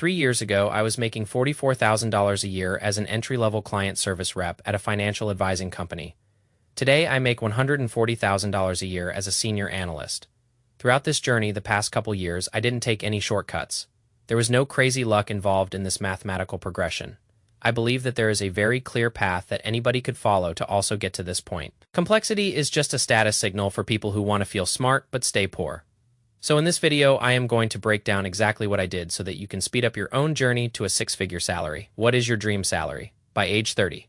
3 years ago, I was making $44,000 a year as an entry-level client service rep at a financial advising company. Today, I make $140,000 a year as a senior analyst. Throughout this journey the past couple years, I didn't take any shortcuts. There was no crazy luck involved in this mathematical progression. I believe that there is a very clear path that anybody could follow to also get to this point. Complexity is just a status signal for people who want to feel smart but stay poor. So in this video, I am going to break down exactly what I did so that you can speed up your own journey to a six-figure salary. What is your dream salary by age 30?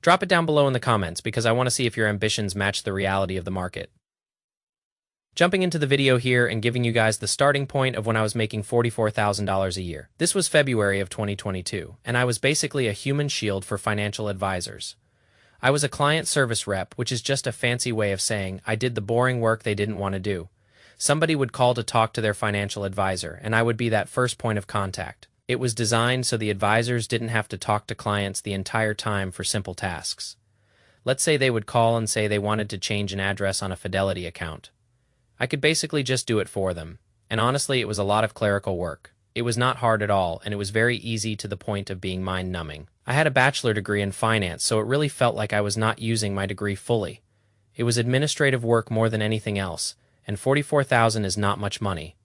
Drop it down below in the comments because I want to see if your ambitions match the reality of the market. Jumping into the video here and giving you guys the starting point of when I was making $44,000 a year. This was February of 2022, and I was basically a human shield for financial advisors. I was a client service rep, which is just a fancy way of saying I did the boring work they didn't want to do. Somebody would call to talk to their financial advisor, and I would be that first point of contact. It was designed so the advisors didn't have to talk to clients the entire time for simple tasks. Let's say they would call and say they wanted to change an address on a Fidelity account. I could basically just do it for them, and honestly, it was a lot of clerical work. It was not hard at all, and it was very easy to the point of being mind-numbing. I had a bachelor degree in finance, so it really felt like I was not using my degree fully. It was administrative work more than anything else, and $44,000 is not much money.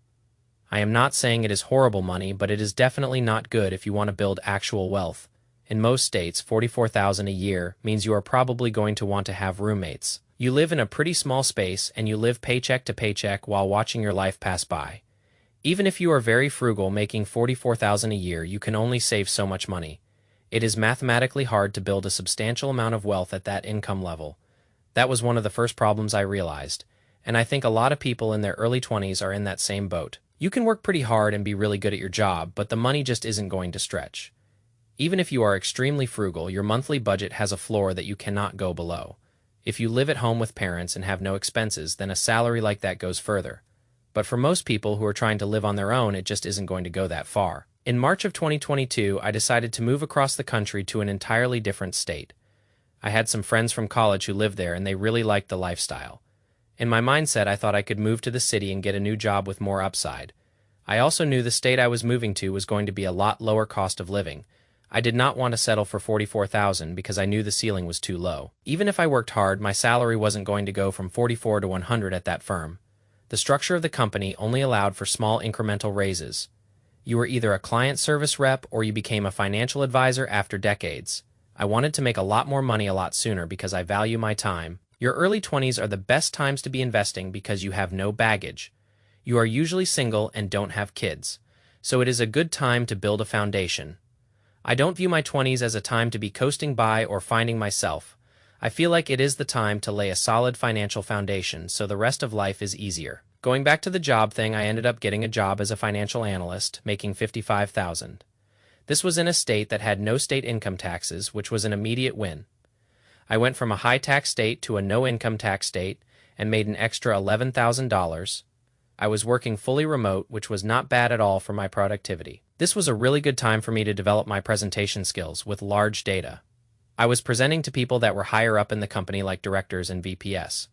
I am not saying it is horrible money, but it is definitely not good if you want to build actual wealth. In most states, $44,000 a year means you are probably going to want to have roommates. You live in a pretty small space and you live paycheck to paycheck while watching your life pass by. Even if you are very frugal making $44,000 a year, you can only save so much money. It is mathematically hard to build a substantial amount of wealth at that income level. That was one of the first problems I realized. And I think a lot of people in their early 20s are in that same boat. You can work pretty hard and be really good at your job, but the money just isn't going to stretch. Even if you are extremely frugal, your monthly budget has a floor that you cannot go below. If you live at home with parents and have no expenses, then a salary like that goes further. But for most people who are trying to live on their own, it just isn't going to go that far. In March of 2022, I decided to move across the country to an entirely different state. I had some friends from college who lived there and they really liked the lifestyle. In my mindset, I thought I could move to the city and get a new job with more upside. I also knew the state I was moving to was going to be a lot lower cost of living. I did not want to settle for $44,000 because I knew the ceiling was too low. Even if I worked hard, my salary wasn't going to go from $44,000 to $100,000 at that firm. The structure of the company only allowed for small incremental raises. You were either a client service rep or you became a financial advisor after decades. I wanted to make a lot more money a lot sooner because I value my time. Your early 20s are the best times to be investing because you have no baggage. You are usually single and don't have kids, so it is a good time to build a foundation. I don't view my 20s as a time to be coasting by or finding myself. I feel like it is the time to lay a solid financial foundation so the rest of life is easier. Going back to the job thing, I ended up getting a job as a financial analyst, making $55,000. This was in a state that had no state income taxes, which was an immediate win. I went from a high-tax state to a no-income tax state and made an extra $11,000. I was working fully remote, which was not bad at all for my productivity. This was a really good time for me to develop my presentation skills with large data. I was presenting to people that were higher up in the company like directors and VPs.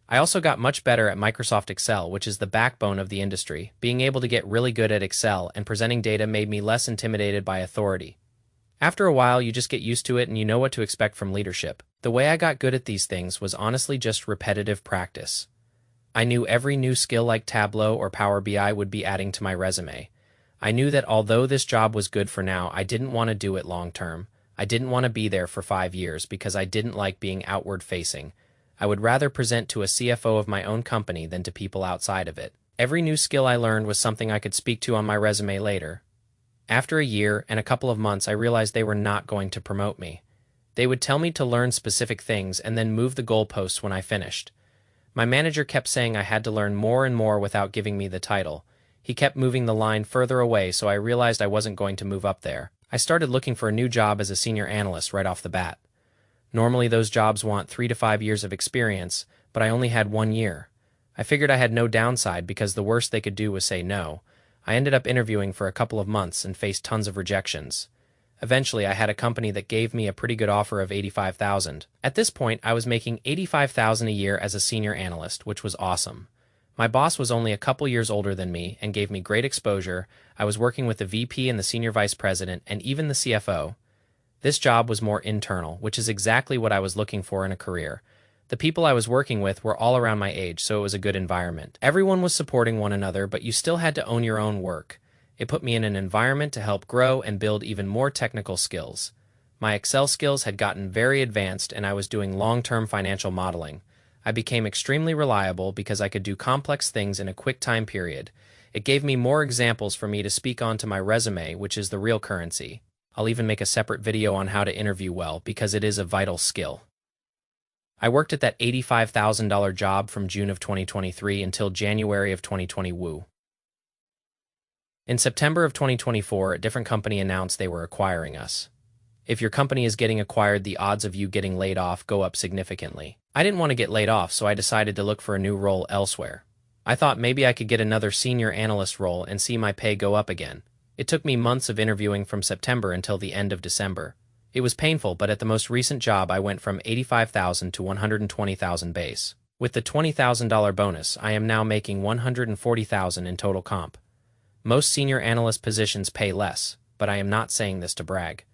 I also got much better at Microsoft Excel, which is the backbone of the industry. Being able to get really good at Excel and presenting data made me less intimidated by authority. After a while, you just get used to it and you know what to expect from leadership. The way I got good at these things was honestly just repetitive practice. I knew every new skill like Tableau or Power BI would be adding to my resume. I knew that although this job was good for now, I didn't want to do it long term. I didn't want to be there for 5 years because I didn't like being outward facing. I would rather present to a CFO of my own company than to people outside of it. Every new skill I learned was something I could speak to on my resume later. After a year and a couple of months, I realized they were not going to promote me. They would tell me to learn specific things and then move the goalposts when I finished. My manager kept saying I had to learn more and more without giving me the title. He kept moving the line further away, so I realized I wasn't going to move up there. I started looking for a new job as a senior analyst right off the bat. Normally those jobs want 3 to 5 years of experience, but I only had 1 year. I figured I had no downside because the worst they could do was say no. I ended up interviewing for a couple of months and faced tons of rejections. Eventually, I had a company that gave me a pretty good offer of $85,000. At this point, I was making $85,000 a year as a senior analyst, which was awesome. My boss was only a couple years older than me and gave me great exposure. I was working with the VP and the senior vice president and even the CFO. This job was more internal, which is exactly what I was looking for in a career. The people I was working with were all around my age, so it was a good environment. Everyone was supporting one another, but you still had to own your own work. It put me in an environment to help grow and build even more technical skills. My Excel skills had gotten very advanced and I was doing long-term financial modeling. I became extremely reliable because I could do complex things in a quick time period. It gave me more examples for me to speak on to my resume, which is the real currency. I'll even make a separate video on how to interview well because it is a vital skill. I worked at that $85,000 job from June of 2023 until January of 2020. In September of 2024, a different company announced they were acquiring us. If your company is getting acquired, the odds of you getting laid off go up significantly. I didn't want to get laid off, so I decided to look for a new role elsewhere. I thought maybe I could get another senior analyst role and see my pay go up again. It took me months of interviewing from September until the end of December. It was painful, but at the most recent job I went from $85,000 to $120,000 base. With the $20,000 bonus, I am now making $140,000 in total comp. Most senior analyst positions pay less, but I am not saying this to brag.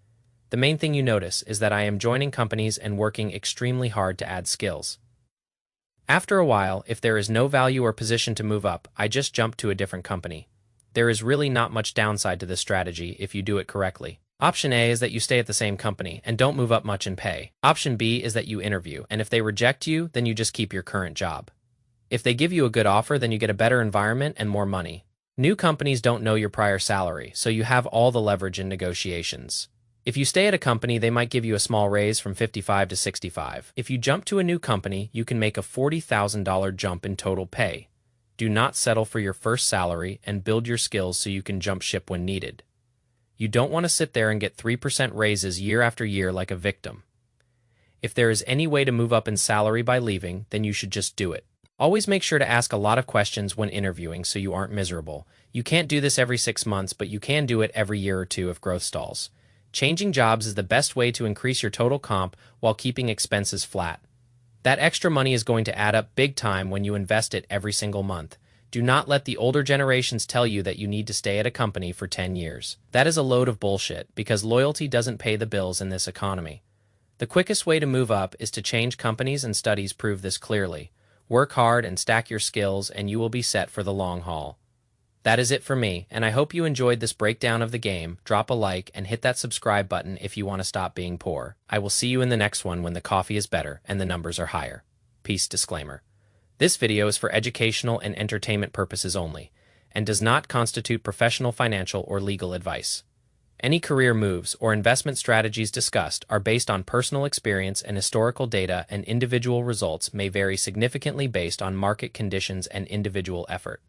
The main thing you notice is that I am joining companies and working extremely hard to add skills. After a while, if there is no value or position to move up, I just jump to a different company. There is really not much downside to this strategy if you do it correctly. Option A is that you stay at the same company and don't move up much in pay. Option B is that you interview, and if they reject you, then you just keep your current job. If they give you a good offer, then you get a better environment and more money. New companies don't know your prior salary, so you have all the leverage in negotiations. If you stay at a company, they might give you a small raise from 55 to 65. If you jump to a new company, you can make a $40,000 jump in total pay. Do not settle for your first salary and build your skills so you can jump ship when needed. You don't want to sit there and get 3% raises year after year like a victim. If there is any way to move up in salary by leaving, then you should just do it. Always make sure to ask a lot of questions when interviewing so you aren't miserable. You can't do this every 6 months, but you can do it every year or two if growth stalls. Changing jobs is the best way to increase your total comp while keeping expenses flat. That extra money is going to add up big time when you invest it every single month. Do not let the older generations tell you that you need to stay at a company for 10 years. That is a load of bullshit because loyalty doesn't pay the bills in this economy. The quickest way to move up is to change companies, and studies prove this clearly. Work hard and stack your skills and you will be set for the long haul. That is it for me, and I hope you enjoyed this breakdown of the game. Drop a like and hit that subscribe button if you want to stop being poor. I will see you in the next one when the coffee is better and the numbers are higher. Peace. Disclaimer. This video is for educational and entertainment purposes only, and does not constitute professional, financial, or legal advice. Any career moves or investment strategies discussed are based on personal experience and historical data, and individual results may vary significantly based on market conditions and individual effort.